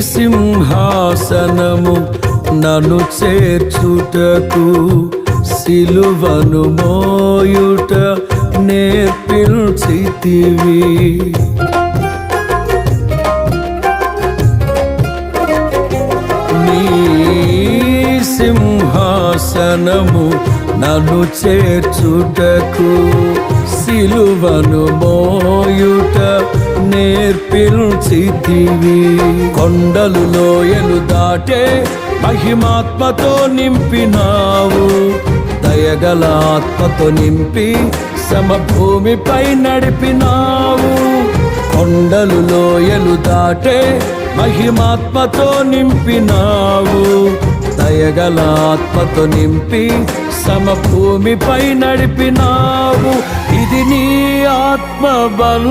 సింహాసనము నన్ను చేర్చుటకు సిలువను మోయుట నేర్పించితివి. నీ సింహాసనము నన్ను చేర్చుటకు సిలువను మోయుట నేర్పించితివి. కొండలు లోయలు దాటే మహిమాత్మతో నింపినావు, దయగల ఆత్మతో నింపి సమభూమిపై నడిపినావు. కొండలు లోయలు దాటే మహిమాత్మతో నింపినావు, దయగల ఆత్మతో నింపి సమభూమిపై నడిపినావు. ఇది నీ ఆత్మ బలం.